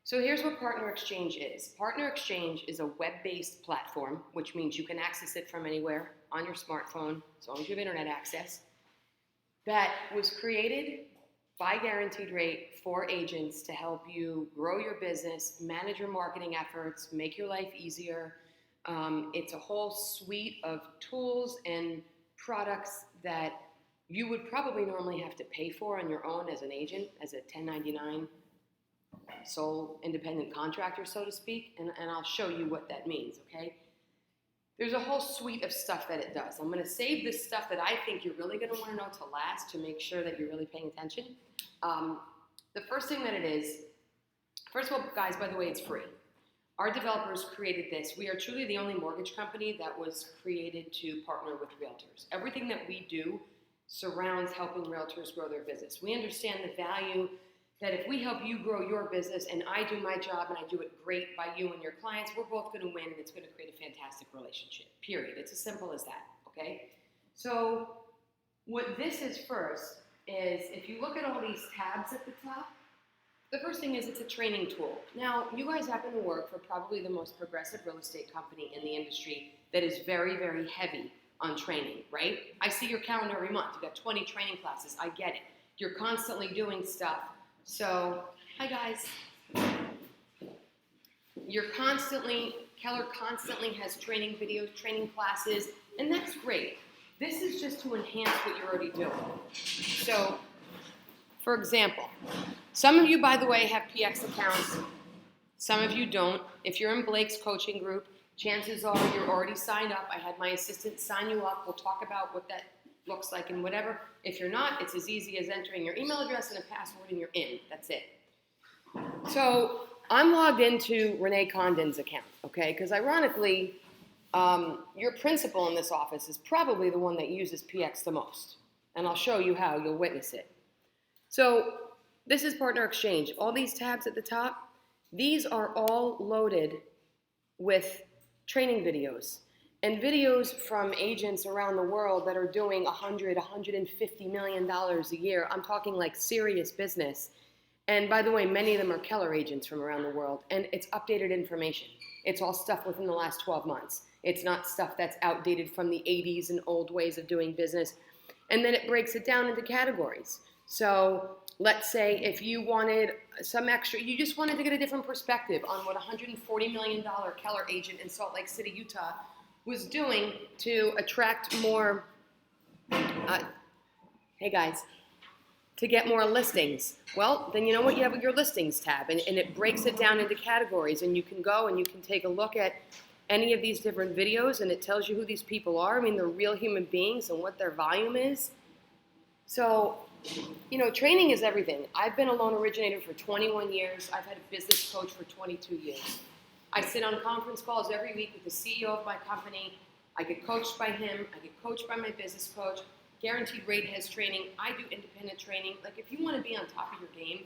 So here's what Partner Exchange is. Partner Exchange is a web-based platform, which means you can access it from anywhere on your smartphone, as long as you have internet access, that was created by Guaranteed Rate for agents to help you grow your business, manage your marketing efforts, make your life easier. It's a whole suite of tools and products that you would probably normally have to pay for on your own as an agent, as a 1099 sole independent contractor, so to speak, and I'll show you what that means, okay? There's a whole suite of stuff that it does. I'm going to save this stuff that I think you're really going to want to know to last to make sure that you're really paying attention. The first thing that it is, first of all, guys, by the way, it's free. Our developers created this. We are truly the only mortgage company that was created to partner with realtors. Everything that we do surrounds helping realtors grow their business. We understand the value that if we help you grow your business and I do my job and I do it great by you and your clients, we're both going to win and it's going to create a fantastic relationship, period. It's as simple as that, okay? So what this is first is if you look at all these tabs at the top, the first thing is it's a training tool. Now, you guys happen to work for probably the most progressive real estate company in the industry that is very, very heavy on training, right? I see your calendar every month. You've got 20 training classes. I get it. You're constantly doing stuff. So, hi guys. Keller constantly has training videos, training classes, and that's great. This is just to enhance what you're already doing. So, for example, some of you, by the way, have PX accounts. Some of you don't. If you're in Blake's coaching group, chances are you're already signed up. I had my assistant sign you up. We'll talk about what that looks like and whatever. If you're not, it's as easy as entering your email address and a password and you're in. That's it. So I'm logged into Renee Condon's account, okay? Because ironically, your principal in this office is probably the one that uses PX the most. And I'll show you how. You'll witness it. So this is Partner Exchange. All these tabs at the top, these are all loaded with training videos. And videos from agents around the world that are doing $100, $150 million a year. I'm talking like serious business. And by the way, many of them are Keller agents from around the world. And it's updated information. It's all stuff within the last 12 months. It's not stuff that's outdated from the 80s and old ways of doing business. And then it breaks it down into categories. So let's say if you wanted some extra, you just wanted to get a different perspective on what a $140 million Keller agent in Salt Lake City, Utah was doing to attract more, hey guys, to get more listings. Well, then you know what? You have your listings tab, and it breaks it down into categories, and you can go and you can take a look at any of these different videos, and it tells you who these people are. I mean, they're real human beings and what their volume is. So, you know, training is everything. I've been a loan originator for 21 years. I've had a business coach for 22 years. I sit on conference calls every week with the CEO of my company. I get coached by him. I get coached by my business coach. Guaranteed Rate has training. I do independent training. Like, if you want to be on top of your game,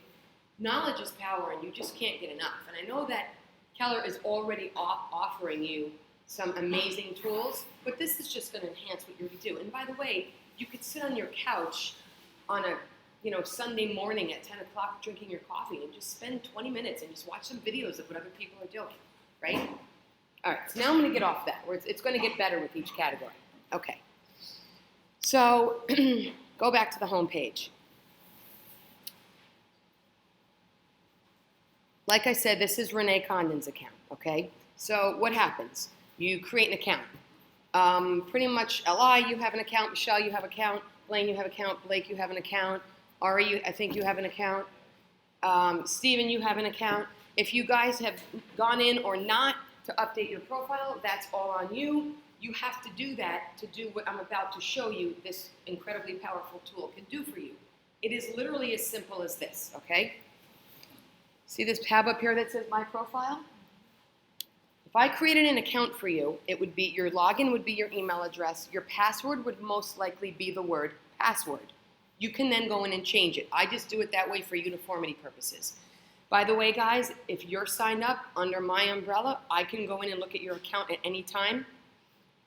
knowledge is power, and you just can't get enough. And I know that Keller is already offering you some amazing tools, but this is just going to enhance what you're going to do. And by the way, you could sit on your couch on a Sunday morning at 10 o'clock drinking your coffee and just spend 20 minutes and just watch some videos of what other people are doing, right? All right, so now I'm going to get off that. It's going to get better with each category. Okay. So go back to the home page. Like I said, this is Renee Condon's account, okay? So what happens? You create an account. Pretty much, Li, you have an account. Michelle, you have an account. Blaine, you have an account. Blake, you have an account. Ari, I think you have an account. Steven, you have an account. If you guys have gone in or not to update your profile, that's all on you. You have to do that to do what I'm about to show you this incredibly powerful tool can do for you. It is literally as simple as this, okay? See this tab up here that says My Profile? If I created an account for you, it would be, your login would be your email address. Your password would most likely be the word password. You can then go in and change it. I just do it that way for uniformity purposes. By the way, guys, if you're signed up under my umbrella, I can go in and look at your account at any time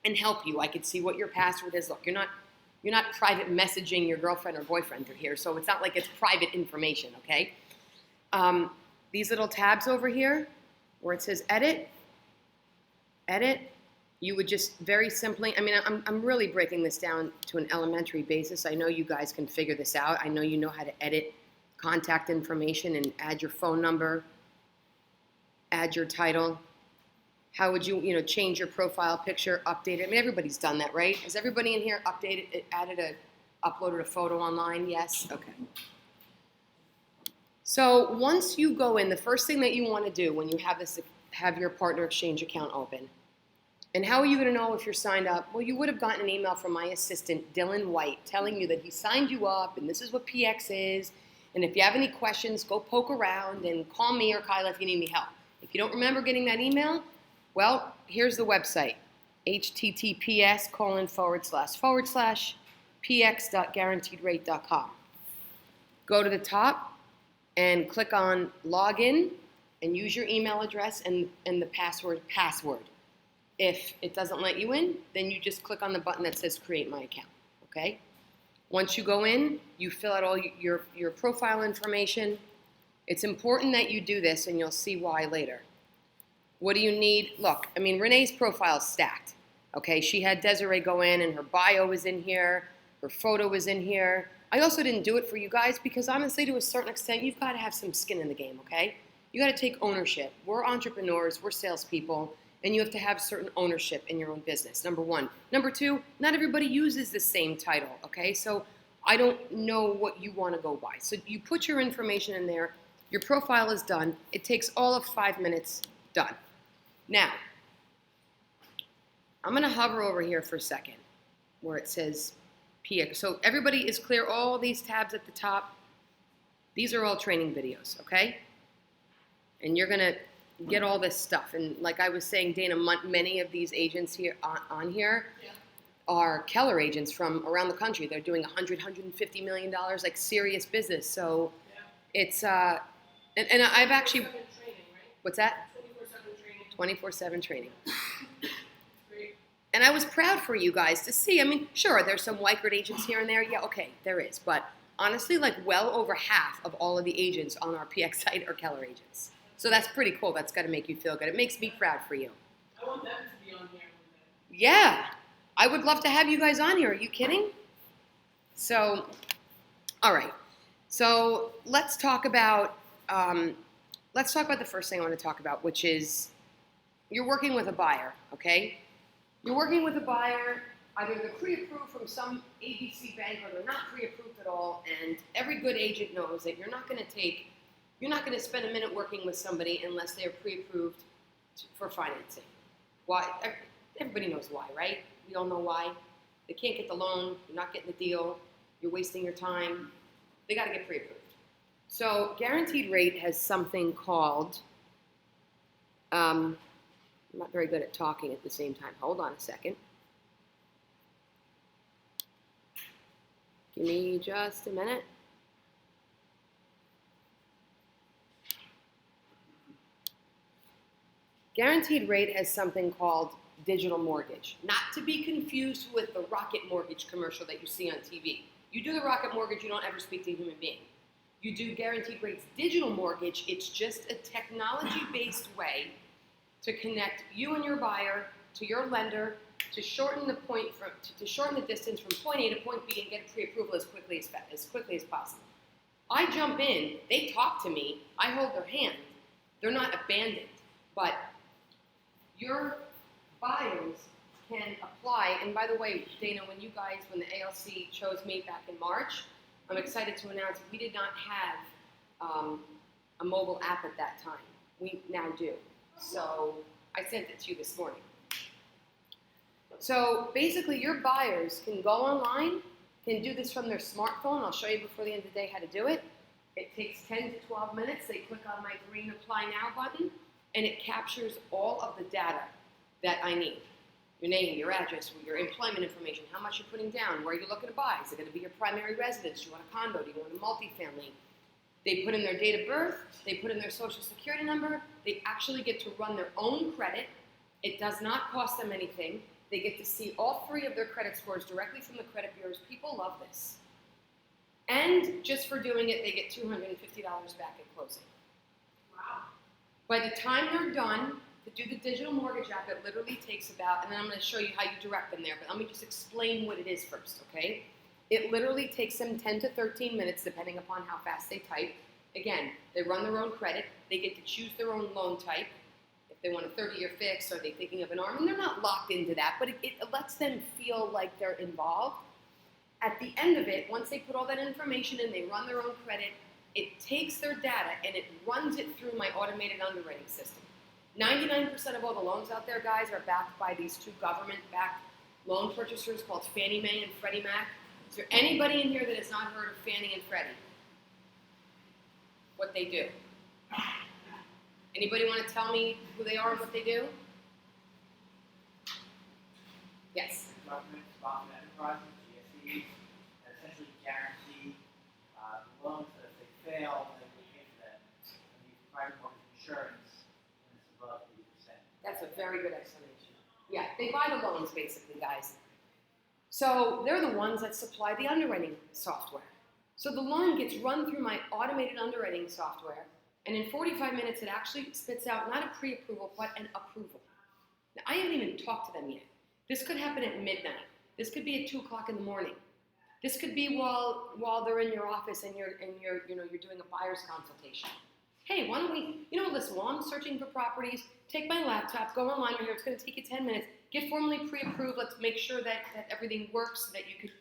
and help you. I can see what your password is. Look, you're not private messaging your girlfriend or boyfriend through here, so it's not like it's private information, okay? these little tabs over here where it says edit, you would just very simply, I mean, I'm really breaking this down to an elementary basis. I know you guys can figure this out. I know you know how to edit contact information and add your phone number, add your title. How would you, change your profile picture, update it? I mean, everybody's done that, right? Has everybody in here uploaded a photo online? Yes? Okay. So once you go in, the first thing that you want to do when you have your partner exchange account open, and how are you going to know if you're signed up? Well, you would have gotten an email from my assistant, Dylan White, telling you that he signed you up and this is what PX is. And if you have any questions, go poke around and call me or Kyla if you need any help. If you don't remember getting that email, well, here's the website, https://px.guaranteedrate.com. Go to the top and click on login and use your email address and the password. If it doesn't let you in, then you just click on the button that says create my account, okay? Once you go in, you fill out all your profile information. It's important that you do this, and you'll see why later. What do you need? Look, I mean, Renee's profile is stacked, okay? She had Desiree go in, and her bio was in here, her photo was in here. I also didn't do it for you guys because honestly, to a certain extent, you've got to have some skin in the game, okay? You got to take ownership. We're entrepreneurs, we're salespeople, and you have to have certain ownership in your own business, number one. Number two, not everybody uses the same title, okay? So I don't know what you want to go by. So you put your information in there, your profile is done. It takes all of 5 minutes, done. Now, I'm going to hover over here for a second where it says PX. So everybody is clear, all these tabs at the top, these are all training videos, okay? And you're going to get all this stuff. And like I was saying, Dana, many of these agents here on here are Keller agents from around the country. They're doing $150 million, like serious business. So it's, and I've actually, training, right? What's that? 24/7 training. Great. And I was proud for you guys to see. I mean, sure, there's some white-grid agents here and there. Yeah, okay, there is. But honestly, like well over half of all of the agents on our PX site are Keller agents. So that's pretty cool. That's got to make you feel good. It makes me proud for you. I want them to be on here. Yeah. I would love to have you guys on here. Are you kidding? So, all right. So let's talk about the first thing I want to talk about, which is you're working with a buyer, okay? You're working with a buyer. Either they're pre-approved from some ABC bank or they're not pre-approved at all. And every good agent knows that you're not going to spend a minute working with somebody unless they're pre-approved for financing. Why? Everybody knows why, right? We all know why. They can't get the loan. You're not getting the deal. You're wasting your time. They got to get pre-approved. So Guaranteed Rate has something called, I'm not very good at talking at the same time. Hold on a second. Give me just a minute. Guaranteed Rate has something called digital mortgage, not to be confused with the Rocket Mortgage commercial that you see on TV. You do the Rocket Mortgage, you don't ever speak to a human being. You do Guaranteed Rate's digital mortgage, it's just a technology-based way to connect you and your buyer to your lender to shorten the distance from point A to point B and get pre-approval as quickly as possible. I jump in, they talk to me, I hold their hand. They're not abandoned, but your buyers can apply. And by the way, Dana, when the ALC chose me back in March, I'm excited to announce we did not have a mobile app at that time. We now do. So I sent it to you this morning. So basically your buyers can go online, can do this from their smartphone. I'll show you before the end of the day how to do it. It takes 10 to 12 minutes. They click on my green Apply Now button, and it captures all of the data that I need. Your name, your address, your employment information, how much you're putting down, where you're looking to buy. Is it going to be your primary residence? Do you want a condo? Do you want a multifamily? They put in their date of birth. They put in their social security number. They actually get to run their own credit. It does not cost them anything. They get to see all three of their credit scores directly from the credit bureaus. People love this. And just for doing it, they get $250 back at closing. Wow. By the time they're done to do the digital mortgage app, it literally takes about, and then I'm going to show you how you direct them there, but let me just explain what it is first, okay? It literally takes them 10 to 13 minutes, depending upon how fast they type. Again, they run their own credit. They get to choose their own loan type. If they want a 30-year fix, or they're thinking of an ARM, and they're not locked into that, but it lets them feel like they're involved. At the end of it, once they put all that information in, they run their own credit, it takes their data and it runs it through my automated underwriting system. 99% of all the loans out there, guys, are backed by these two government-backed loan purchasers called Fannie Mae and Freddie Mac. Is there anybody in here that has not heard of Fannie and Freddie? What they do? Anybody want to tell me who they are and what they do? Yes. Government sponsored enterprises, GSEs, that essentially guarantee the loans that if they fail, they will pay for them. And these private mortgage insurance, when it's above 80%. That's a very good explanation. Yeah, they buy the loans basically, guys. So they're the ones that supply the underwriting software. So the loan gets run through my automated underwriting software, and in 45 minutes it actually spits out not a pre-approval, but an approval. Now, I haven't even talked to them yet. This could happen at midnight. This could be at 2 o'clock in the morning. This could be while they're in your office and you're doing a buyer's consultation. Hey, why don't we, listen, while I'm searching for properties, take my laptop, go online right here. It's going to take you 10 minutes. Get formally pre-approved. Let's make sure that everything works so that you could,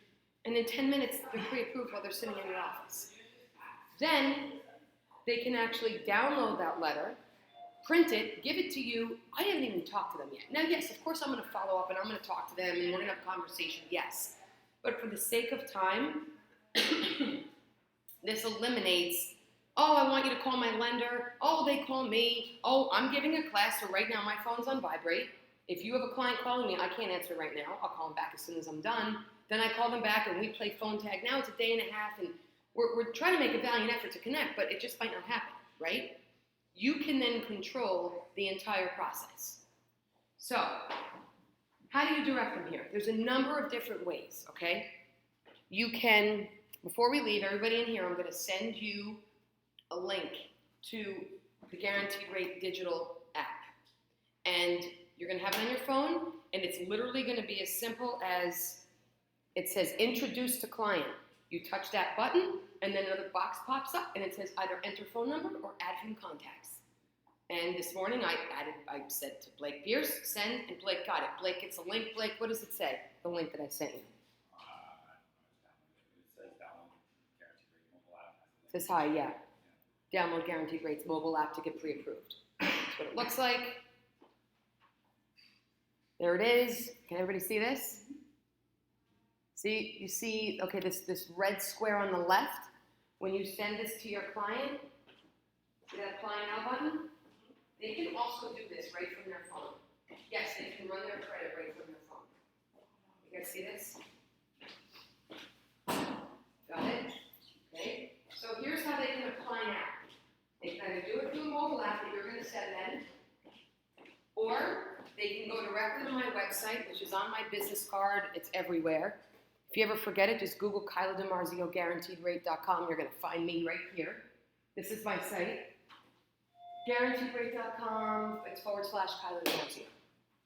and in 10 minutes, they're pre-approved while they're sitting in your office. Then they can actually download that letter, print it, give it to you. I haven't even talked to them yet. Now, yes, of course I'm going to follow up and I'm going to talk to them and we're going to have a conversation, yes. But for the sake of time, this eliminates, oh, I want you to call my lender. Oh, they call me. Oh, I'm giving a class, so right now my phone's on vibrate. If you have a client calling me, I can't answer right now. I'll call them back as soon as I'm done. Then I call them back and we play phone tag. Now it's a day and a half and we're trying to make a valiant effort to connect, but it just might not happen, right? You can then control the entire process. So, how do you direct them here? There's a number of different ways, okay? You can, before we leave, everybody in here, I'm going to send you a link to the Guaranteed Rate digital app. And you're going to have it on your phone, and it's literally going to be as simple as, it says introduce to client. You touch that button, and then another box pops up, and it says either enter phone number or add from contacts. And this morning I said to Blake Pierce, send, and Blake got it. Blake gets a link. Blake, what does it say? The link that I sent you. It says download Guaranteed Rate mobile app. It says hi, yeah. Download Guaranteed Rates mobile app to get pre-approved. That's what it looks like. There it is. Can everybody see this? See, you see, okay, this red square on the left. When you send this to your client, see that apply now button? They can also do this right from their phone. Yes, they can run their credit right from their phone. You guys see this? Got it? Okay. So here's how they can apply now. They can either do it through a mobile app that you're going to send them, or they can go directly to my website, which is on my business card. It's everywhere. If you ever forget it, just Google Kyla Demarzio GuaranteedRate.com. You're going to find me right here. This is my site. GuaranteedRate.com. It's / Kyla Demarzio.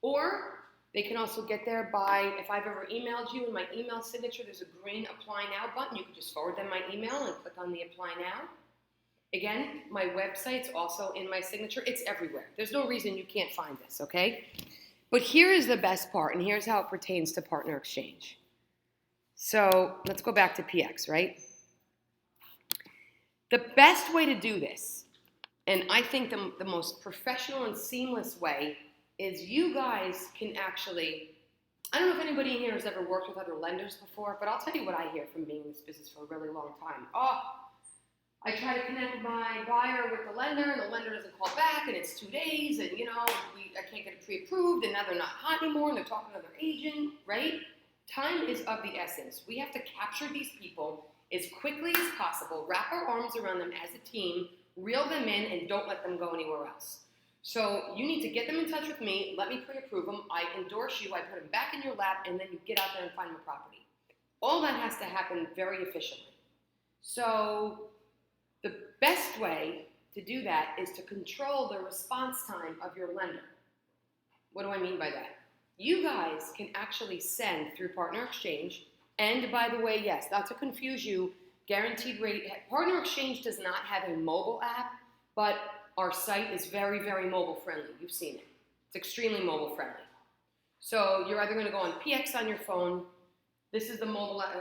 Or they can also get there by, if I've ever emailed you, in my email signature, there's a green Apply Now button. You can just forward them my email and click on the Apply Now. Again, my website's also in my signature. It's everywhere. There's no reason you can't find this, okay? But here is the best part, and here's how it pertains to partner exchange. So let's go back to PX, right? The best way to do this, and I think the most professional and seamless way, is you guys can actually, I don't know if anybody in here has ever worked with other lenders before, but I'll tell you what I hear from being in this business for a really long time. Oh, I try to connect my buyer with the lender, and the lender doesn't call back, and it's 2 days, and I can't get it pre-approved, and now they're not hot anymore, and they're talking to their agent, right? Time is of the essence. We have to capture these people as quickly as possible, wrap our arms around them as a team, reel them in, and don't let them go anywhere else. So you need to get them in touch with me, let me pre-approve them, I endorse you, I put them back in your lap, and then you get out there and find them a property. All that has to happen very efficiently. So the best way to do that is to control the response time of your lender. What do I mean by that? You guys can actually send through Partner Exchange, and by the way, yes, not to confuse you, guaranteed rate, Partner Exchange does not have a mobile app, but our site is very, very mobile friendly. You've seen it. It's extremely mobile friendly. So you're either going to go on PX on your phone. This is the mobile app,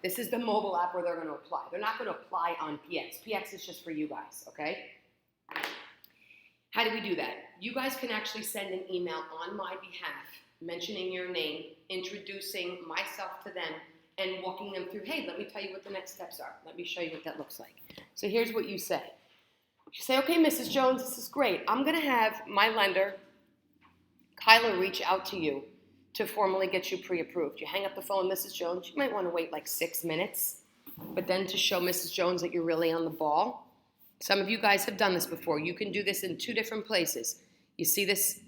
this is the mobile app where they're going to apply. They're not going to apply on PX. PX is just for you guys, okay? How do we do that? You guys can actually send an email on my behalf, mentioning your name, introducing myself to them, and walking them through, hey, let me tell you what the next steps are. Let me show you what that looks like. So here's what you say. You say, okay, Mrs. Jones, this is great. I'm going to have my lender, Kyla, reach out to you to formally get you pre-approved. You hang up the phone, Mrs. Jones, you might want to wait like 6 minutes, but then to show Mrs. Jones that you're really on the ball. Some of you guys have done this before. You can do this in 2 different places. You see this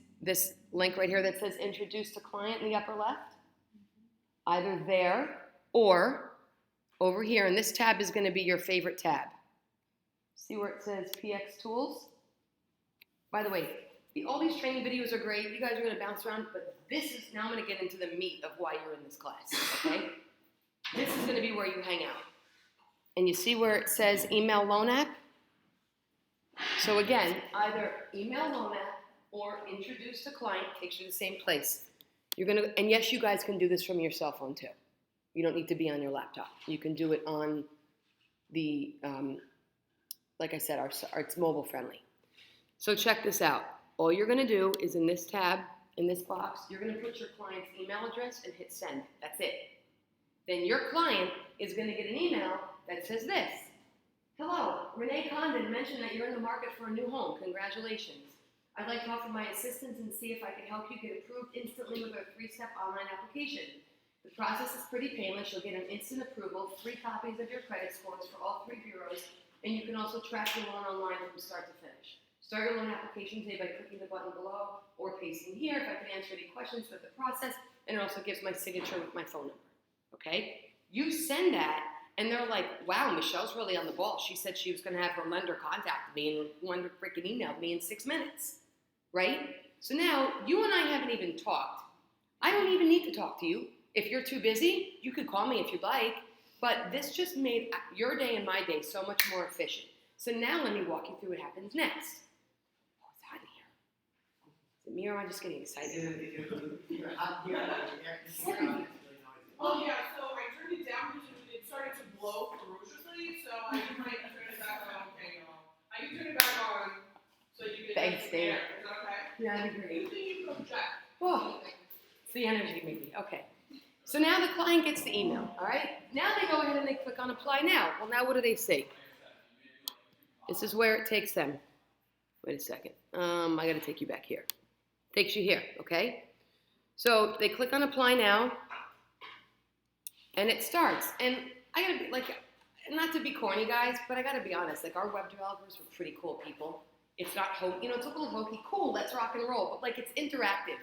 link right here that says introduce to client in the upper left? Either there or over here, and this tab is going to be your favorite tab. See where it says PX Tools? By the way, all these training videos are great. You guys are going to bounce around, but this is, now I'm going to get into the meat of why you're in this class, okay? This is going to be where you hang out. And you see where it says email loan app? So again, either email loan app or introduce to client takes you to the same place. You're going to, and yes, you guys can do this from your cell phone too. You don't need to be on your laptop. You can do it on the, like I said, it's mobile friendly. So check this out. All you're going to do is in this tab, in this box, you're going to put your client's email address and hit send. That's it. Then your client is going to get an email that says this. Hello, Renee Condon mentioned that you're in the market for a new home. Congratulations. I'd like to offer my assistance and see if I can help you get approved instantly with our 3-step online application. The process is pretty painless. You'll get an instant approval, 3 copies of your credit scores for all 3 bureaus, and you can also track your loan online from start to finish. Start your loan application today by clicking the button below or pasting here if I can answer any questions with the process, and it also gives my signature with my phone number, okay? You send that, and they're like, wow, Michelle's really on the ball. She said she was going to have her lender contact me, and lender freaking emailed me in 6 minutes, right? So now, you and I haven't even talked. I don't even need to talk to you. If you're too busy, you could call me if you'd like, but this just made your day and my day so much more efficient. So now let me walk you through what happens next. Me or am I just getting excited? Well, yeah, so I turned it down because it started to blow ferociously, so I might turn it back on. Okay, y'all. I can turn it back on so you can. Thanks, Dave. Is that okay? Yeah, that'd be great. Anything you project. Oh, it's the energy, maybe. Okay. So now the client gets the email, all right? Now they go ahead and they click on apply now. Well, now what do they see? This is where it takes them. Wait a second. I got to take you back here. Takes you here, okay? So they click on apply now, and it starts. And I gotta be like, not to be corny, guys, but I gotta be honest. Like, our web developers were pretty cool people. It's not hokey, it's a little hokey. Cool, let's rock and roll. But like, it's interactive,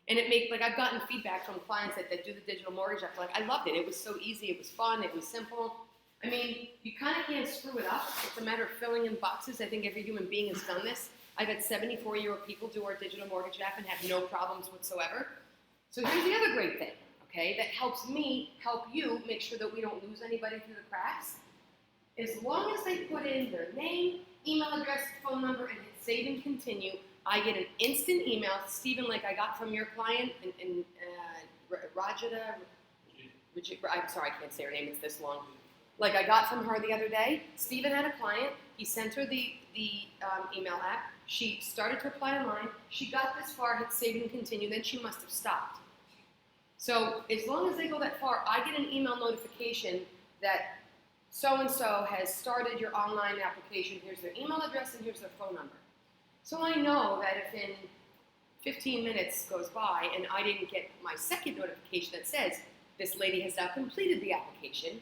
and it makes like I've gotten feedback from clients that do the digital mortgage app. Like, I loved it. It was so easy. It was fun. It was simple. I mean, you kind of can't screw it up. It's a matter of filling in boxes. I think every human being has done this. I've had 74-year-old people do our digital mortgage app and have no problems whatsoever. So here's the other great thing, okay, that helps me help you make sure that we don't lose anybody through the cracks. As long as they put in their name, email address, phone number, and hit save and continue, I get an instant email, Stephen, like I got from your client, and Rajita, I'm sorry, I can't say her name, it's this long. Like I got from her the other day. Stephen had a client. He sent her the email app. She started to apply online. She got this far, hit save and continue, then she must have stopped. So as long as they go that far, I get an email notification that so-and-so has started your online application. Here's their email address and here's their phone number. So I know that if in 15 minutes goes by and I didn't get my second notification that says this lady has now completed the application,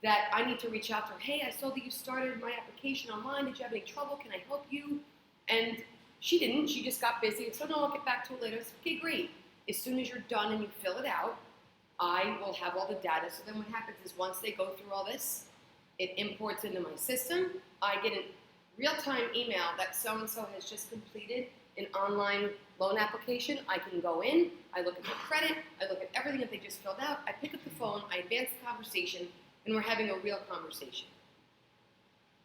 that I need to reach out to her. Hey, I saw that you started my application online. Did you have any trouble? Can I help you? And she didn't. She just got busy. And so, no, I'll get back to it later. I said, okay, great. As soon as you're done and you fill it out, I will have all the data. So then what happens is once they go through all this, it imports into my system. I get real-time email that so-and-so has just completed an online loan application. I can go in, I look at their credit, I look at everything that they just filled out, I pick up the phone, I advance the conversation, and we're having a real conversation.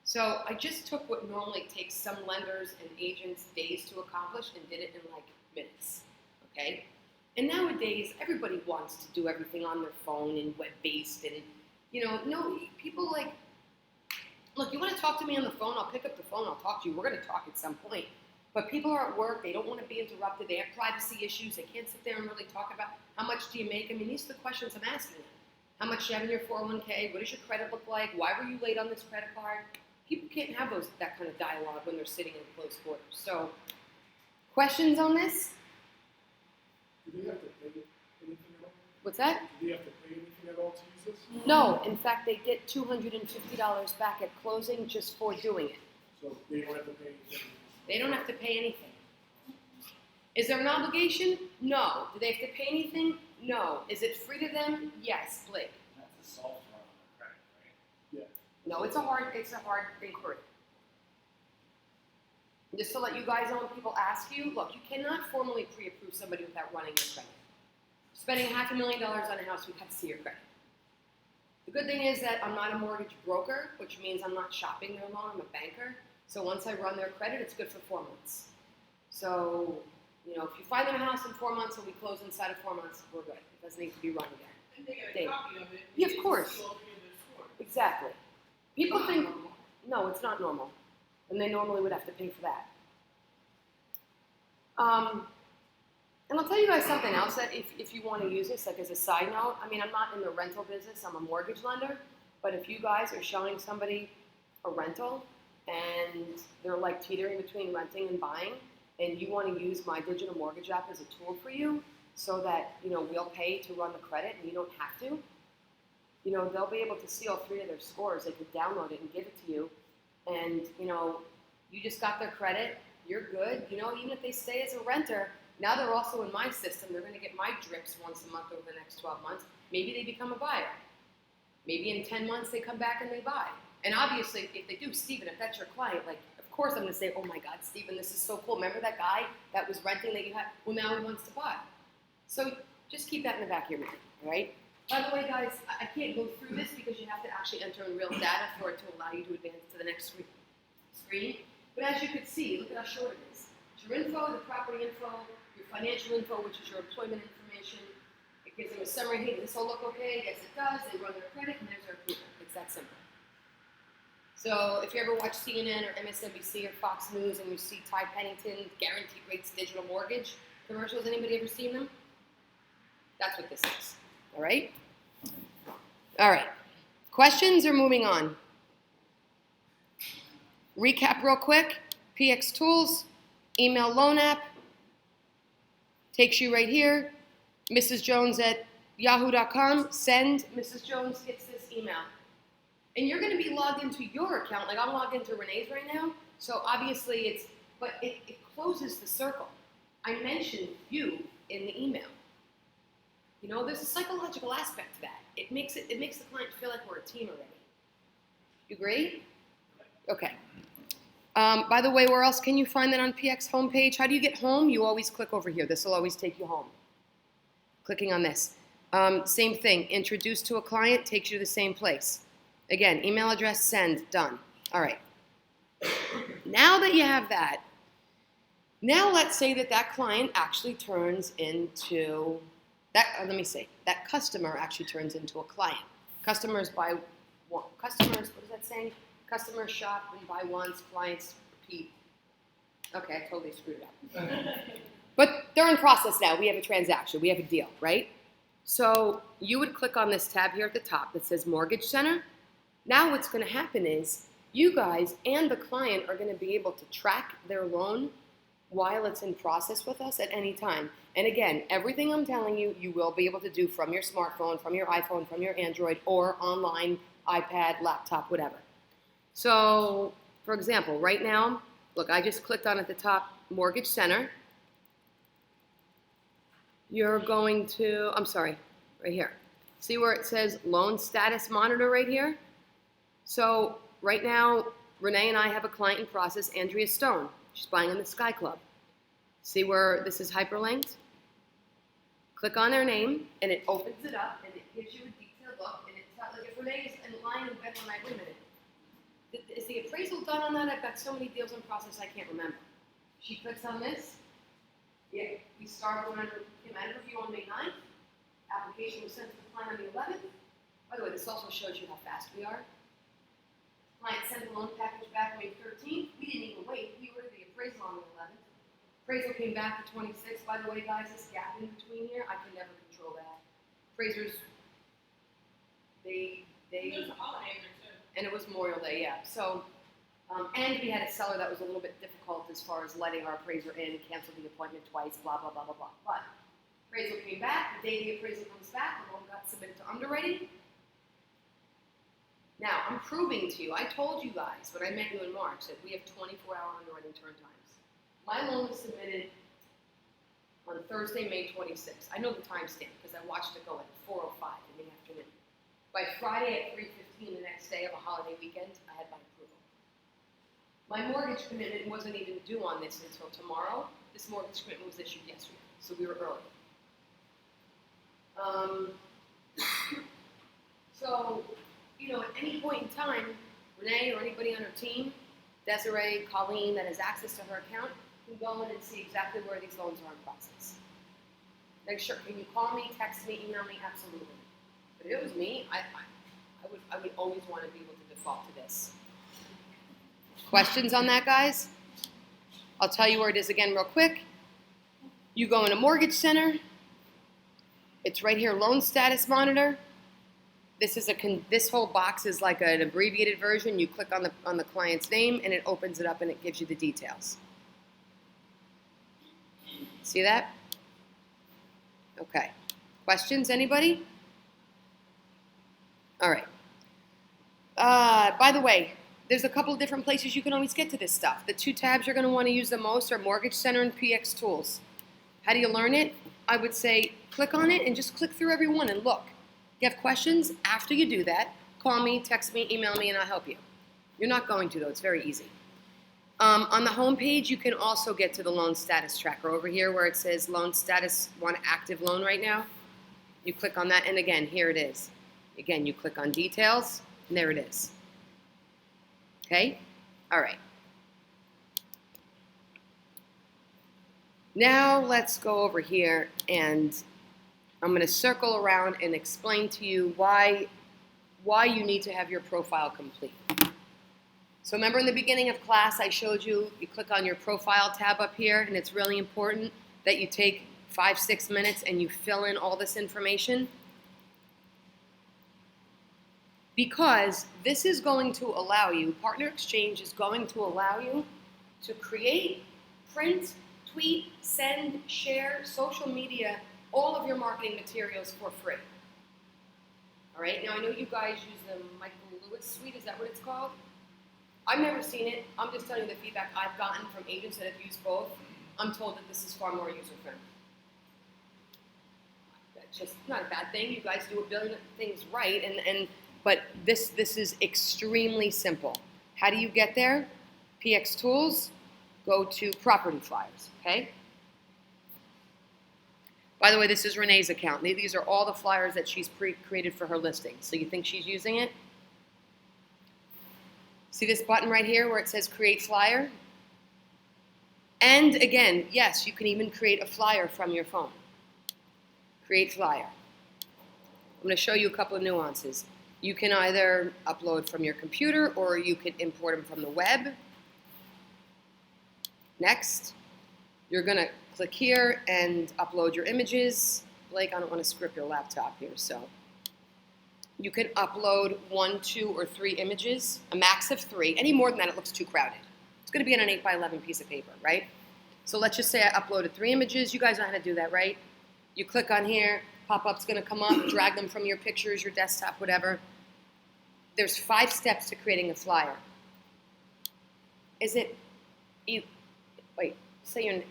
So I just took what normally takes some lenders and agents days to accomplish and did it in like minutes, okay? And nowadays, everybody wants to do everything on their phone and web-based and, no, people like, look, you want to talk to me on the phone, I'll pick up the phone, I'll talk to you, we're going to talk at some point. But people are at work, they don't want to be interrupted, they have privacy issues, they can't sit there and really talk about how much do you make. I mean, these are the questions I'm asking them. How much do you have in your 401k? What does your credit look like? Why were you late on this credit card? People can't have that kind of dialogue when they're sitting in close quarters. So, questions on this? Do they have to pay anything at all? What's that? Do they have to pay anything at all to use this? No, in fact, they get $250 back at closing just for doing it. So they don't have to pay anything? They don't have to pay anything. Is there an obligation? No. Do they have to pay anything? No. Is it free to them? Yes. Blake. That's a solved run on the credit, right? No, it's a hard inquiry. Just to let you guys know, when people ask you, look, you cannot formally pre-approve somebody without running your credit. Spending $500,000 on a house, we have to see your credit. The good thing is that I'm not a mortgage broker, which means I'm not shopping their loan, I'm a banker. So once I run their credit, it's good for 4 months. So, if you find them a house in 4 months and we close inside of 4 months, we're good. It doesn't need to be run again. And they get a Dave. copy of it. Yeah, of course. It's all in their score. Exactly. People Not think, normal. no, it's not normal. And they normally would have to pay for that. And I'll tell you guys something else that if you want to use this, like as a side note, I mean, I'm not in the rental business, I'm a mortgage lender, but if you guys are showing somebody a rental and they're like teetering between renting and buying, and you want to use my digital mortgage app as a tool for you so that, we'll pay to run the credit and you don't have to, they'll be able to see all 3 of their scores. They could download it and give it to you. And, you just got their credit, you're good. Even if they stay as a renter, now they're also in my system. They're going to get my drips once a month over the next 12 months. Maybe they become a buyer. Maybe in 10 months they come back and they buy. And obviously, if they do, Stephen, if that's your client, of course I'm going to say, oh my God, Stephen, this is so cool. Remember that guy that was renting that you had? Well, now he wants to buy. So just keep that in the back of your mind, all right? By the way, guys, I can't go through this because you have to actually enter in real data for it to allow you to advance to the next screen. But as you can see, look at how short it is. It's your info, the property info, your financial info, which is your employment information. It gives them a summary. Hey, does this all look okay? Yes, it does. They run their credit, and there's their approval. It's that simple. So if you ever watch CNN or MSNBC or Fox News and you see Ty Pennington, Guaranteed Rates Digital Mortgage commercials, anybody ever seen them? That's what this is. All right? All right. Questions or moving on? Recap real quick. PX Tools, email loan app, takes you right here. Mrs. Jones at yahoo.com, send. Mrs. Jones gets this email. And you're going to be logged into your account. Like I'm logged into Renee's right now. So obviously it closes the circle. I mentioned you in the email. There's a psychological aspect to that. It makes the client feel like we're a team already. You agree? Okay. By the way, where else can you find that on PX homepage? How do you get home? You always click over here. This will always take you home. Clicking on this. Same thing. Introduce to a client takes you to the same place. Again, email address, send, done. All right. Now that you have that, now let's say that client actually turns into, that customer actually turns into a client. Customers buy one. Customers, what is that saying? Customers shop and buy once, clients repeat. Okay, I totally screwed it up. But they're in process now. We have a transaction. We have a deal, right? So you would click on this tab here at the top that says Mortgage Center. Now what's going to happen is you guys and the client are going to be able to track their loan while it's in process with us at any time. And again, everything I'm telling you, you will be able to do from your smartphone, from your iPhone, from your Android, or online, iPad, laptop, whatever. So, for example, right now, look, I just clicked on at the top, Mortgage Center. You're going to, right here. See where it says Loan Status Monitor right here? So, right now, Renee and I have a client in process, Andrea Stone. She's buying in the Sky Club. See where this is hyperlinked? Click on their name, and it opens it up, and it gives you a detailed look, and it tells, like if Renee is in line in bed one night, wait a minute. Is the appraisal done on that? I've got so many deals in process, I can't remember. She clicks on this. Yeah, we start with came out of review on May 9th. Application was sent to the client on the 11th. By the way, this also shows you how fast we are. Client sent the loan package back May 13th. We didn't even wait. We ordered the appraisal on the 11th. Appraisal came back the 26th. By the way, guys, this gap in between here, I can never control that. Appraisers, There's a holiday in there too. and it was Memorial Day, yeah. So, and we had a seller that was a little bit difficult as far as letting our appraiser in, canceled the appointment twice, blah, blah, blah, blah, blah. But appraisal came back. The day the appraisal comes back, the loan got submitted to underwriting. Now, I'm proving to you, I told you guys when I met you in March that we have 24-hour underwriting turn times. My loan was submitted on Thursday, May 26th. I know the timestamp because I watched it go at 4:05 in the afternoon. By Friday at 3:15 the next day of a holiday weekend, I had my approval. My mortgage commitment wasn't even due on this until tomorrow. This mortgage commitment was issued yesterday, so we were early. So, you know, at any point in time, Renee or anybody on her team, Desiree, Colleen, that has access to her account, can go in and see exactly where these loans are in process. Like, sure, can you call me, text me, email me? Absolutely. But if it was me, I would always want to be able to default to this. Questions on that, guys? I'll tell you where it is again real quick. You go in a mortgage center. It's right here, loan status monitor. This whole box is like an abbreviated version. You click on the client's name, and it opens it up, and it gives you the details. See that? Okay. Questions, anybody? All right. By the way, there's a couple of different places you can always get to this stuff. The two tabs you're going to want to use the most are Mortgage Center and PX Tools. How do you learn it? I would say click on it and just click through every one and look. If you have questions, after you do that, call me, text me, email me, and I'll help you. You're not going to, though. It's very easy. On the home page, you can also get to the loan status tracker over here where it says loan status, one active loan right now. You click on that, and again, here it is. Again, you click on details, and there it is. Okay? All right. Now let's go over here, and I'm going to circle around and explain to you why you need to have your profile complete. So remember in the beginning of class I showed you, you click on your profile tab up here, and it's really important that you take 5-6 minutes and you fill in all this information. Because this is going to allow you, Partner Exchange is going to allow you to create, print, tweet, send, share, social media, all of your marketing materials for free. All right, now I know you guys use the Michael Lewis suite, is that what it's called? I've never seen it. I'm just telling you the feedback I've gotten from agents that have used both. I'm told that this is far more user-friendly. That's just not a bad thing. You guys do a billion things right, but this is extremely simple. How do you get there? PX Tools, go to Property Flyers, okay? By the way, this is Renee's account. These are all the flyers that she's pre-created for her listing. So you think she's using it? See this button right here where it says Create Flyer? And again, yes, you can even create a flyer from your phone. Create Flyer. I'm going to show you a couple of nuances. You can either upload from your computer or you can import them from the web. Next, you're going to click here and upload your images. Blake, I don't want to script your laptop here, so. You can upload 1, 2, or 3 images, a max of 3. Any more than that, it looks too crowded. It's going to be on an 8x11 piece of paper, right? So let's just say I uploaded 3 images. You guys know how to do that, right? You click on here, pop-up's going to come up, drag them from your pictures, your desktop, whatever. There's 5 steps to creating a flyer. Is it, wait, say your name.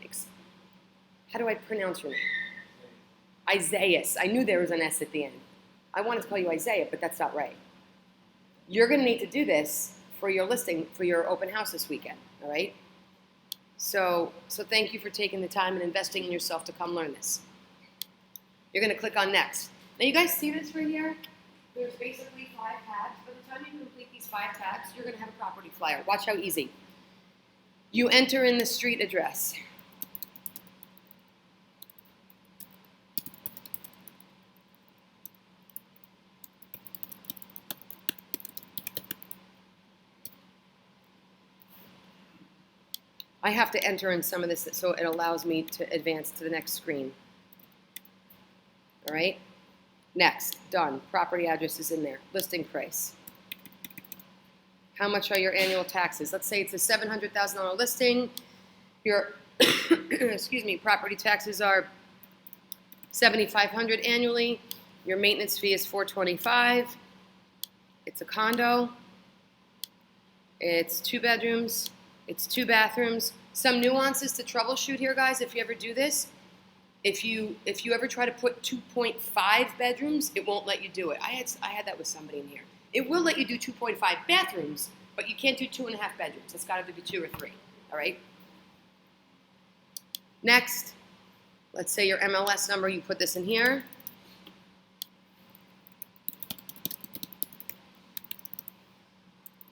How do I pronounce your name? Isaiah. I knew there was an S at the end. I wanted to call you Isaiah, but that's not right. You're going to need to do this for your listing, for your open house this weekend, all right? So thank you for taking the time and investing in yourself to come learn this. You're gonna click on next. Now you guys see this right here? There's basically 5 tabs. By the time you complete these 5 tabs, you're gonna have a property flyer. Watch how easy. You enter in the street address. I have to enter in some of this so it allows me to advance to the next screen. All right? Next, done. Property address is in there. Listing price. How much are your annual taxes? Let's say it's a $700,000 listing. Your, excuse me, property taxes are $7,500 annually. Your maintenance fee is $425. It's a condo. It's 2 bedrooms. It's 2 bathrooms. Some nuances to troubleshoot here, guys, if you ever do this. If you ever try to put 2.5 bedrooms, it won't let you do it. I had that with somebody in here. It will let you do 2.5 bathrooms, but you can't do 2.5 bedrooms. It's got to be 2 or 3, all right? Next, let's say your MLS number, you put this in here.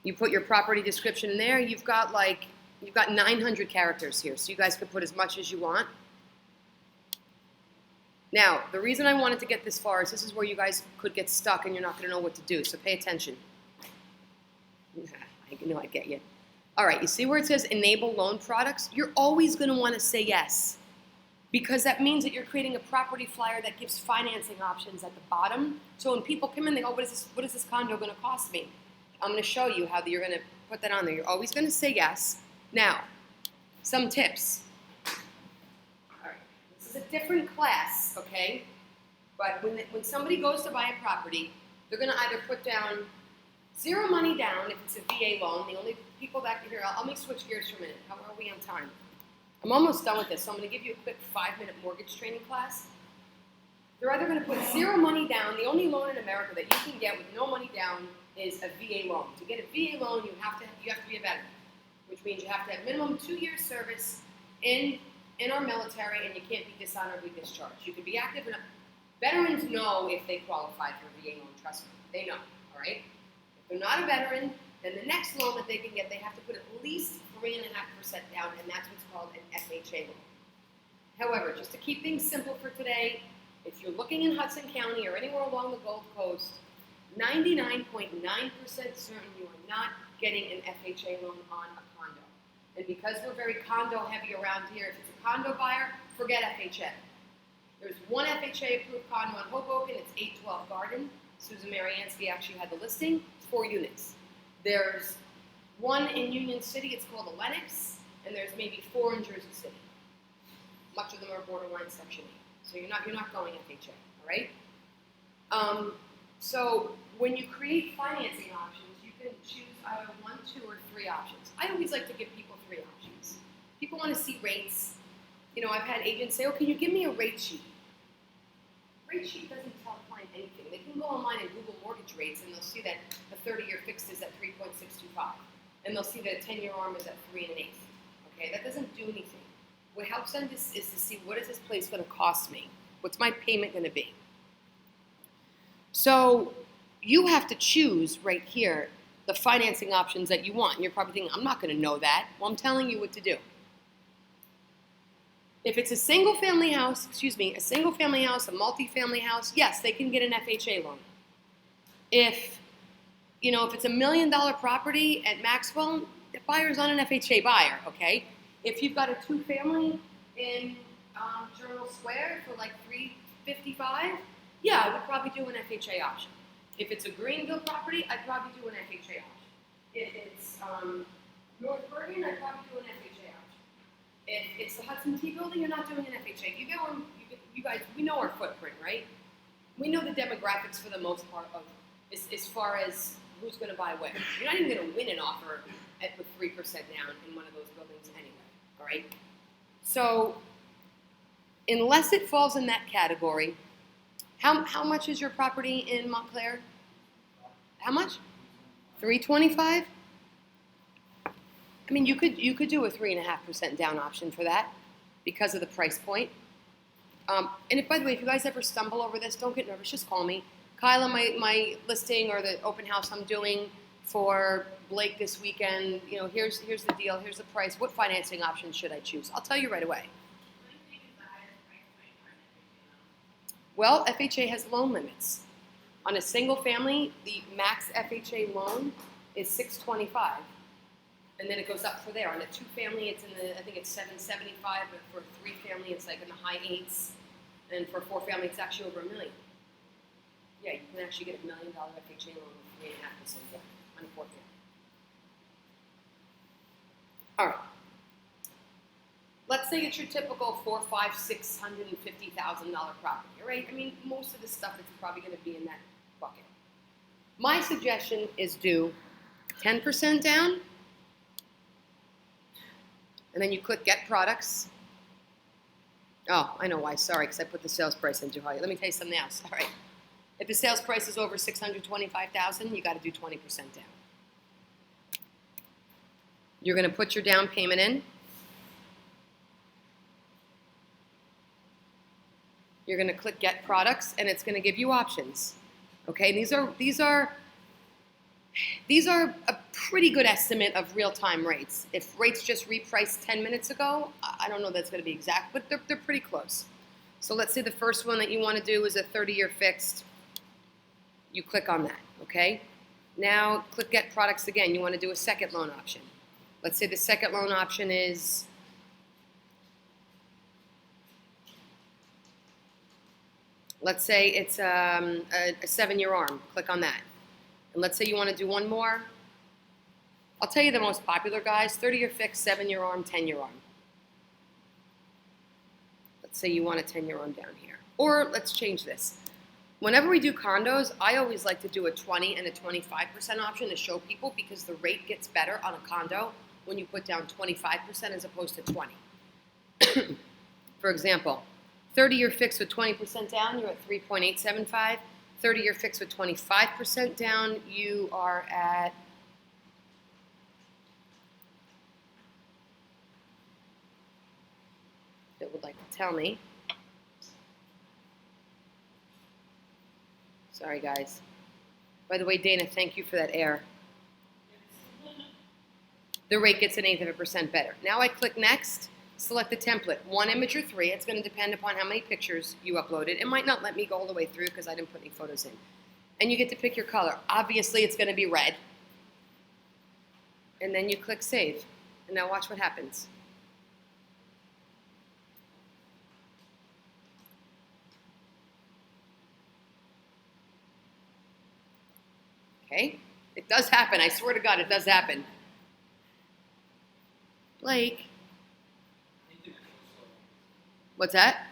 You put your property description in there. You've got 900 characters here, so you guys can put as much as you want. Now, the reason I wanted to get this far is this is where you guys could get stuck and you're not going to know what to do, so pay attention. I know I get you. All right, you see where it says enable loan products? You're always going to want to say yes, because that means that you're creating a property flyer that gives financing options at the bottom. So when people come in, they go, what is this condo going to cost me? I'm going to show you how you're going to put that on there. You're always going to say yes. Now, some tips. All right, this is a different class, okay? But when somebody goes to buy a property, they're going to either put down 0 money down if it's a VA loan. The only people that can hear, let me switch gears for a minute. How are we on time? I'm almost done with this, so I'm going to give you a quick 5-minute mortgage training class. They're either going to put 0 money down. The only loan in America that you can get with no money down is a VA loan. To get a VA loan, you have to be a veteran, which means you have to have minimum 2 years service in our military, and you can't be dishonorably discharged. You can be active enough. Veterans know if they qualify for a VA loan. Trust me, they know. All right. If they're not a veteran, then the next loan that they can get, they have to put at least 3.5% down, and that's what's called an FHA loan. However, just to keep things simple for today, if you're looking in Hudson County or anywhere along the Gold Coast, 99.9% certain you are not getting an FHA loan on a condo. And because we're very condo heavy around here, if it's a condo buyer, forget FHA. There's one FHA approved condo in Hoboken, it's 812 Garden. Susan Mariansky actually had the listing, it's 4 units. There's one in Union City, it's called a Lennox, and there's maybe 4 in Jersey City. Much of them are borderline Section 8. So you're not going FHA, all right? So when you create financing options, you can choose either 1, 2, or 3 options. I always like to give people 3 options. People want to see rates. You know, I've had agents say, oh, can you give me a rate sheet? Rate sheet doesn't tell a client anything. They can go online and Google mortgage rates, and they'll see that the 30-year fixed is at 3.625. And they'll see that a 10-year ARM is at 3 1/8. Okay, that doesn't do anything. What helps them is to see, what is this place going to cost me? What's my payment going to be? So you have to choose right here the financing options that you want. And you're probably thinking, I'm not going to know that. Well, I'm telling you what to do. If it's a single-family house, a single-family house, a multi-family house, yes, they can get an FHA loan. If it's a $1 million property at Maxwell, the buyer's not an FHA buyer, okay? If you've got a 2-family in Journal Square for like $355, yeah, I would probably do an FHA option. If it's a Greenville property, I'd probably do an FHA option. If it's North Bergen, I'd probably do an FHA option. If it's the Hudson T building, you're not doing an FHA. You guys, we know our footprint, right? We know the demographics for the most part of as far as who's going to buy what. You're not even going to win an offer with 3% down in one of those buildings anyway, all right? So unless it falls in that category, how much is your property in Montclair? How much? $325? I mean, you could do a 3.5% down option for that because of the price point. And if, by the way, if you guys ever stumble over this, don't get nervous. Just call me. Kyla, my listing or the open house I'm doing for Blake this weekend, you know, here's the deal, here's the price. What financing options should I choose? I'll tell you right away. Well, FHA has loan limits. On a single family, the max FHA loan is $625, and then it goes up from there. On a 2-family, it's in the, I think it's $775, but for a 3-family, it's like in the high 8s, and for a 4-family, it's actually over $1 million. Yeah, you can actually get $1 million FHA loan with 3.5% down on a 4-family. All right. Let's say it's your typical $400,000, $500,000, $650,000 property, all right? I mean, most of the stuff is probably going to be in that bucket. My suggestion is do 10% down, and then you click Get Products. Oh, I know why. Sorry, because I put the sales price in too high. Let me tell you something else. All right. If the sales price is over $625,000, you got to do 20% down. You're going to put your down payment in. You're going to click Get Products, and it's going to give you options. Okay, these are a pretty good estimate of real-time rates. If rates just repriced 10 minutes ago, I don't know that's going to be exact, but they're pretty close. So let's say the first one that you want to do is a 30-year fixed. You click on that, okay? Now click Get Products again. You want to do a second loan option. Let's say the second loan option is let's say it's a 7-year ARM. Click on that. And let's say you want to do one more. I'll tell you the most popular guys: 30-year fixed, 7-year ARM, 10-year ARM. Let's say you want a 10-year ARM down here. Or let's change this. Whenever we do condos, I always like to do a 20 and a 25% option to show people, because the rate gets better on a condo when you put down 25% as opposed to 20. For example, 30-year fixed with 20% down, you're at 3.875. 30-year fixed with 25% down, you are at it would like to tell me. Sorry, guys. By the way, Dana, thank you for that air. The rate gets 1/8% better. Now I click Next. Select the template, 1 image or 3. It's going to depend upon how many pictures you uploaded. It might not let me go all the way through because I didn't put any photos in. And you get to pick your color. Obviously, it's going to be red. And then you click Save. And now watch what happens. Okay? It does happen. I swear to God, it does happen. Blake. What's that?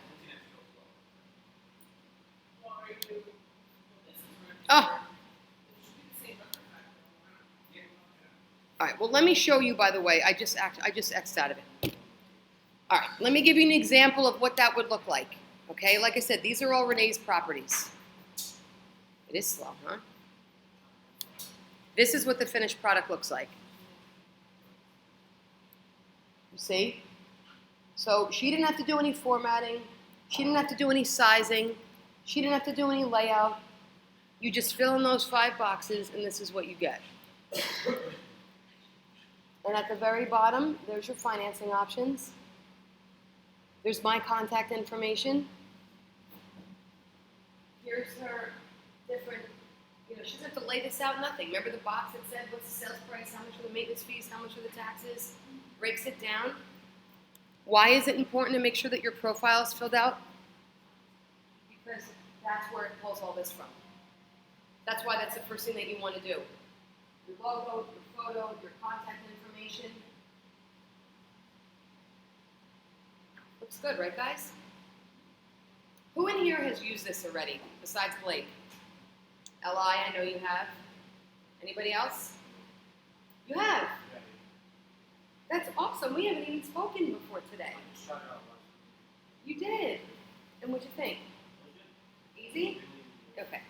Oh. All right, well, let me show you, by the way. I just X'd out of it. All right, let me give you an example of what that would look like. Okay, like I said, these are all Renee's properties. It is slow, huh? This is what the finished product looks like. You see? So she didn't have to do any formatting. She didn't have to do any sizing. She didn't have to do any layout. You just fill in those 5 boxes, and this is what you get. And at the very bottom, there's your financing options. There's my contact information. Here's her different, she doesn't have to lay this out, nothing. Remember the box that said what's the sales price, how much are the maintenance fees, how much are the taxes? Breaks it down. Why is it important to make sure that your profile is filled out? Because that's where it pulls all this from. That's why that's the first thing that you want to do. Your logo, your photo, your contact information. Looks good, right, guys? Who in here has used this already, besides Blake? L.I., I know you have. Anybody else? You have? That's awesome. We haven't even spoken before today. You did. And what'd you think? Easy? Okay.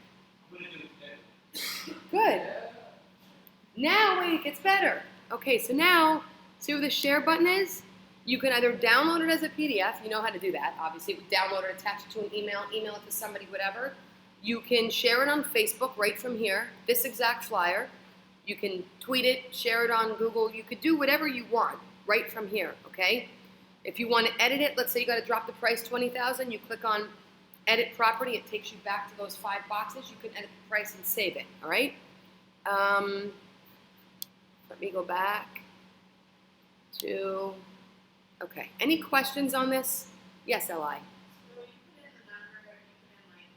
Good. Now, wait, it gets better. Okay, so now See where the share button is? You can either download it as a PDF, you know how to do that, obviously, download it, attach it to an email it to somebody, whatever. You can share it on Facebook right from here, this exact flyer. You can tweet it, share it on Google, you could do whatever you want right from here, okay? If you want to edit it, let's say you got to drop the price $20,000, you click on edit property, it takes you back to those 5 boxes, you can edit the price and save it, all right? Let me go back to, okay, any questions on this? Yes, Li. So you put in the number, you put in like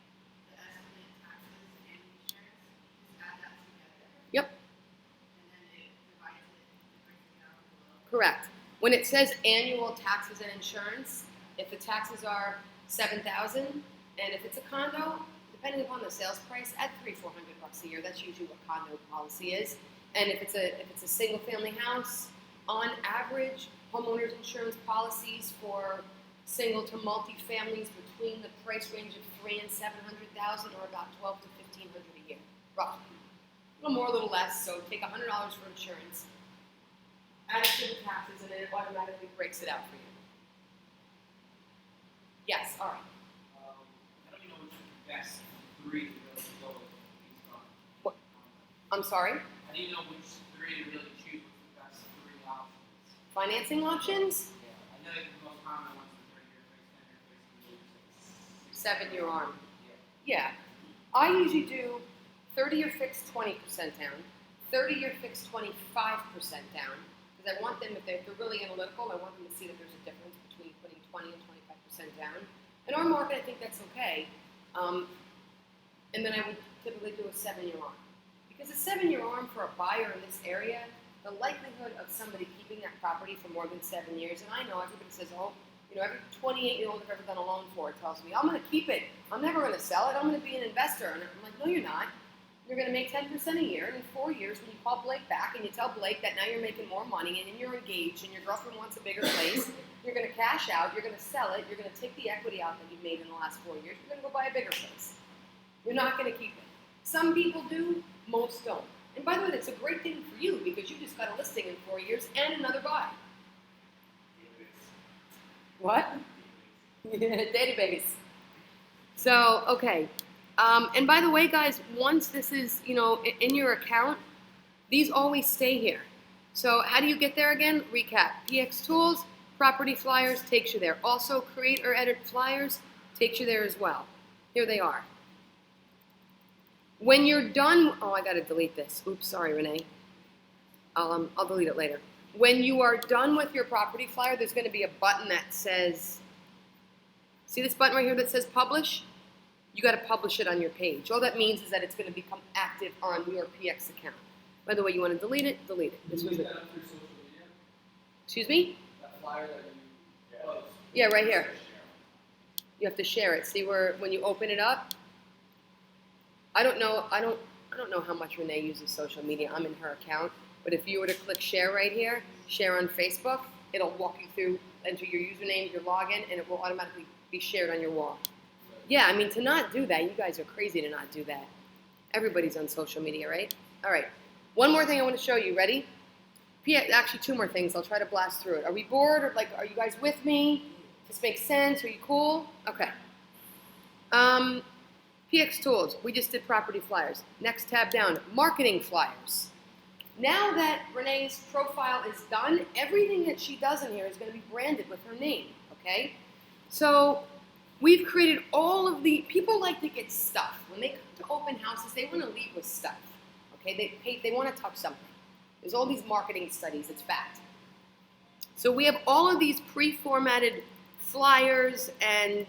the estimate taxes and insurance, just add that together. Yep. And then it divides it, breaks it down below. Correct. When it says annual taxes and insurance, if the taxes are $7,000, and if it's a condo, depending upon the sales price, add $300-400 a year. That's usually what condo policy is. And if it's a single-family house, on average, homeowners insurance policies for single to multi-families between the price range of $300,000 and $700,000 or about $1,200 to $1,500 a year, roughly. A little more, a little less. So take $100 for insurance, add it to the taxes, and then it automatically breaks it out for you. Yes, all right. How do you know which is the best 3 to really go with these on? I'm sorry? How do you know which 3 to really choose? What's the best 3 options? Financing options? Yeah, I know the most common ones are 3-year fixed, 10-year fixed, and 7-year arm. Yeah. Yeah. I usually do 30-year fixed 20% down, 30-year fixed 25% down, because I want them, if they're really analytical, I want them to see that there's a difference between putting 20 and 25% down. In our market, I think that's okay. And then I would typically do a 7-year arm. Because a 7-year arm for a buyer in this area, the likelihood of somebody keeping that property for more than 7 years, and I know everybody says, oh, you know, every 28-year-old I've ever done a loan for tells me, I'm going to keep it. I'm never going to sell it. I'm going to be an investor. And I'm like, no, you're not. You're going to make 10% a year. And in 4 years, when you call Blake back and you tell Blake that now you're making more money and you're engaged and your girlfriend wants a bigger place, you're going to cash out, you're going to sell it, you're going to take the equity out that you've made in the last 4 years, you're going to go buy a bigger place. You're not going to keep it. Some people do, most don't. And by the way, that's a great thing for you because you just got a listing in 4 years and another buy. What? Database. So, okay. And by the way, guys, once this is, you know, in your account, these always stay here. So how do you get there again? Recap. PX Tools, Property Flyers takes you there. Also, Create or Edit Flyers takes you there as well. Here they are. When you're done, oh, I got to delete this. Oops, sorry, Renee. I'll delete it later. When you are done with your property flyer, there's going to be a button that says, see this button right here that says Publish? You got to publish it on your page. All that means is that it's going to become active on your PX account. By the way, you want to delete it? Delete it. This was it. that up through social media? Excuse me? That flyer that you post? Yeah, right here. You have to share it. See where when you open it up? I don't know how much Renee uses social media. I'm in her account. But if you were to click share right here, share on Facebook, it'll walk you through, enter your username, your login, and it will automatically be shared on your wall. Yeah, I mean, to not do that, you guys are crazy to not do that. Everybody's on social media, right? All right. One more thing I want to show you. Ready? Actually, 2 more things. I'll try to blast through it. Are we bored? Or like, are you guys with me? Does this make sense? Are you cool? Okay. PX Tools. We just did property flyers. Next tab down, marketing flyers. Now that Renee's profile is done, everything that she does in here is going to be branded with her name, okay? So we've created all of the, people like to get stuff. When they come to open houses, they want to leave with stuff, okay? They want to touch something. There's all these marketing studies, it's fact. So we have all of these pre-formatted flyers and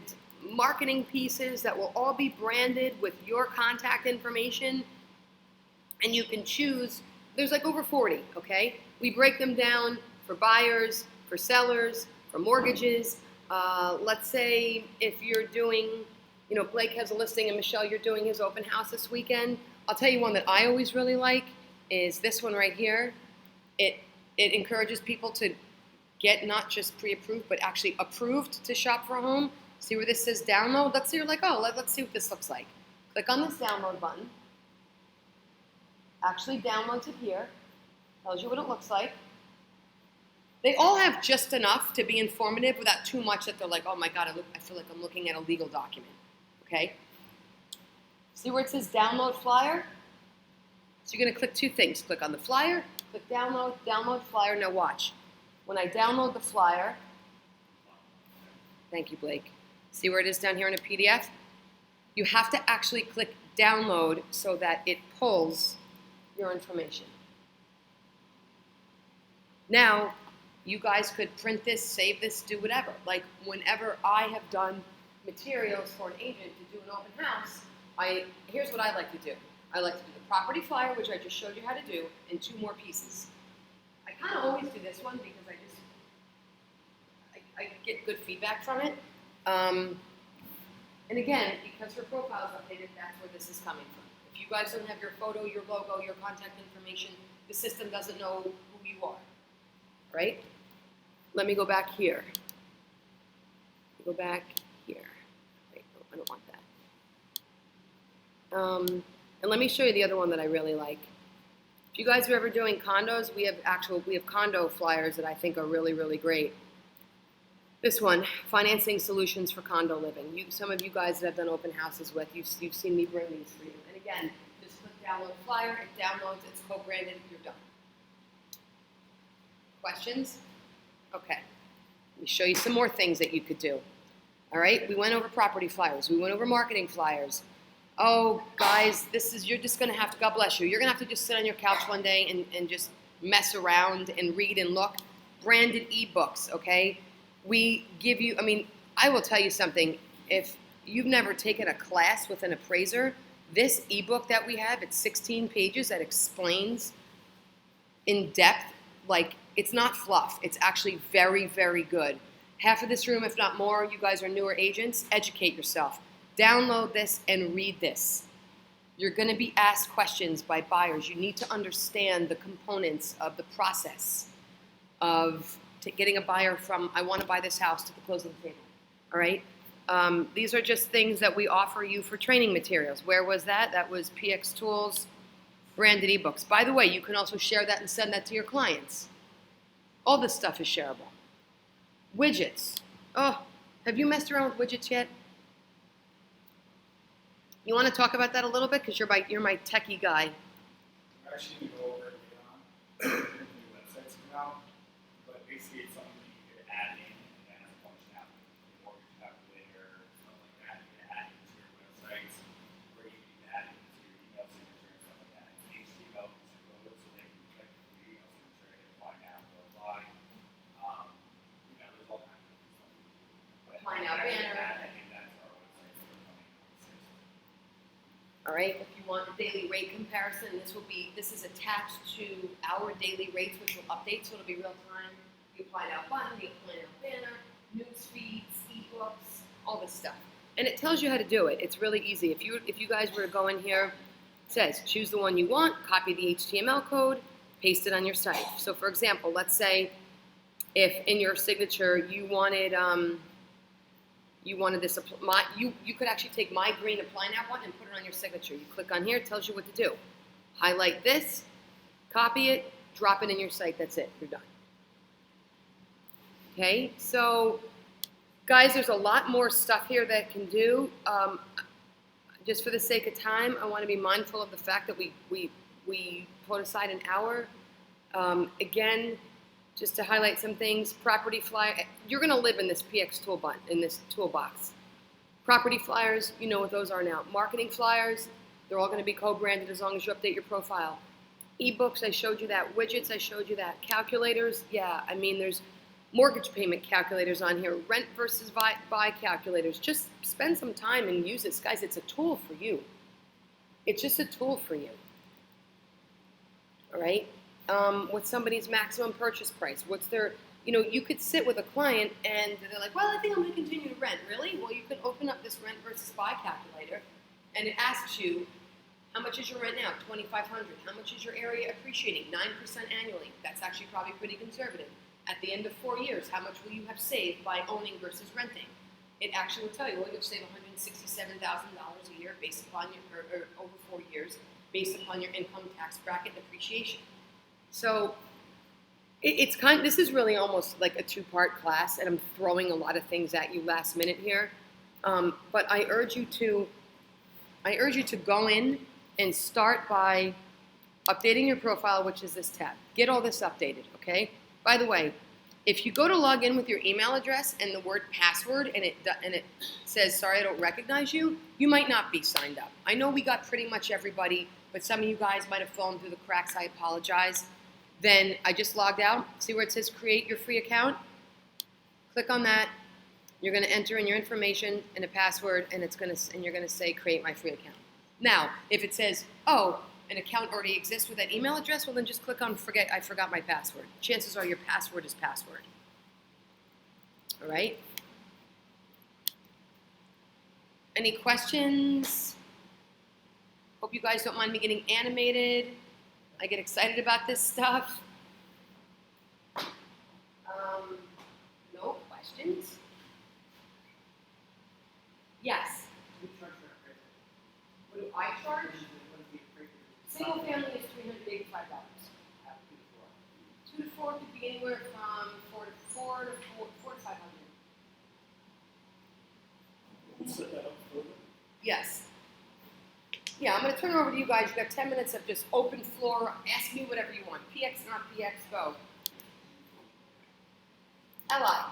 marketing pieces that will all be branded with your contact information, and you can choose. There's like over 40, okay? We break them down for buyers, for sellers, for mortgages. Let's say if you're doing, you know, Blake has a listing and Michelle, you're doing his open house this weekend. I'll tell you one that I always really like is this one right here. It encourages people to get not just pre-approved, but actually approved to shop for a home. See where this says download? Let's say you're like, oh, let's see what this looks like. Click on this download button. Actually downloads it here. Tells you what it looks like. They all have just enough to be informative without too much that they're like, oh my God, I feel like I'm looking at a legal document, okay? See where it says download flyer? So you're gonna click two things. Click on the flyer, click download, download flyer. Now watch. When I download the flyer, thank you, Blake. See where it is down here in a PDF? You have to actually click download so that it pulls your information. Now, you guys could print this, save this, do whatever. Like whenever I have done materials for an agent to do an open house, here's what I like to do. I like to do the property flyer, which I just showed you how to do, in 2 more pieces. I kind of always do this one because I get good feedback from it. And again, because her profile is updated, that's where this is coming from. If you guys don't have your photo, your logo, your contact information, the system doesn't know who you are, right? Let me go back here. Go back here. Wait, no, I don't want that. And let me show you the other one that I really like. If you guys are ever doing condos, we have condo flyers that I think are really, really great. This one, financing solutions for condo living. Some of you guys that I've done open houses with, you've seen me bring these for you. And again, just click download flyer, it downloads, it's co-branded, you're done. Questions? Okay. Let me show you some more things that you could do. All right, we went over property flyers. We went over marketing flyers. Oh, guys, you're just going to have to, God bless you, you're going to have to just sit on your couch one day and just mess around and read and look. Branded ebooks, okay? We give you, I will tell you something. If you've never taken a class with an appraiser, this ebook that we have, it's 16 pages that explains in depth, like it's not fluff. It's actually very, very good. Half of this room, if not more, you guys are newer agents, educate yourself. Download this and read this. You're going to be asked questions by buyers. You need to understand the components of the process of getting a buyer from, I want to buy this house, to the close of the table. All right? These are just things that we offer you for training materials. Where was that? That was PX Tools, branded ebooks. By the way, you can also share that and send that to your clients. All this stuff is shareable. Widgets. Oh, have you messed around with widgets yet? You want to talk about that a little bit? Because you're my techie guy. We're actually going to go over it later on when new websites come out, but basically it's something that you could add in and then as a functionality, mortgage calculator, stuff like that. You can add into your websites, or you can add into your email signature and stuff like that. It's HTML code, so they can check your email signature and find out or apply. There's all kinds of stuff. But Apply now banner. I think that's our websites that are coming on the 6th. All right, if you want a daily rate comparison, this is attached to our daily rates, which will update, so it'll be real time. The apply now button, the apply now banner, news feeds, ebooks, all this stuff. And it tells you how to do it. It's really easy. If you guys were to go in here, it says choose the one you want, copy the HTML code, paste it on your site. So for example, let's say if in your signature you wanted this, you could actually take my green apply now button and put it on your signature. You click on here, it tells you what to do. Highlight this, copy it, drop it in your site, that's it, you're done. Okay, so guys, there's a lot more stuff here that can do. Just for the sake of time, I want to be mindful of the fact that we put aside an hour. Again, just to highlight some things, property flyer, you're going to live in this PX toolbox. Property flyers, you know what those are now. Marketing flyers, they're all going to be co-branded as long as you update your profile. Ebooks, I showed you that. Widgets, I showed you that. Calculators, yeah, there's mortgage payment calculators on here. Rent versus buy calculators. Just spend some time and use this. Guys, it's a tool for you. It's just a tool for you. All right? What's somebody's maximum purchase price? What's their, you could sit with a client and they're like, well, I think I'm going to continue to rent. Really? Well, you can open up this rent versus buy calculator and it asks you, how much is your rent now? $2,500. How much is your area appreciating? 9% annually. That's actually probably pretty conservative. At the end of 4 years, how much will you have saved by owning versus renting? It actually will tell you, well, you'll save $167,000 a year based upon or over 4 years, based upon your income tax bracket and appreciation. So This is really almost like a two-part class, and I'm throwing a lot of things at you last minute here. But I urge you to go in and start by updating your profile, which is this tab. Get all this updated, okay? By the way, if you go to log in with your email address and the word password and it says, sorry, I don't recognize you, you might not be signed up. I know we got pretty much everybody, but some of you guys might have fallen through the cracks. I apologize. Then I just logged out. See where it says create your free account? Click on that. You're going to enter in your information and a password, and you're going to say create my free account. Now, if it says, oh, an account already exists with that email address, well then just click on I forgot my password. Chances are your password is password. All right? Any questions? Hope you guys don't mind me getting animated. I get excited about this stuff. No questions? Yes. We charge for an appraisal. What do I charge? What is the appraisal? Single family is $385. Two to 2 to 4 4. could be anywhere from 4 to 500. Set that up further. Yes. Yeah, I'm going to turn it over to you guys. You got 10 minutes of just open floor. Ask me whatever you want. PX, not PX, go. Ella.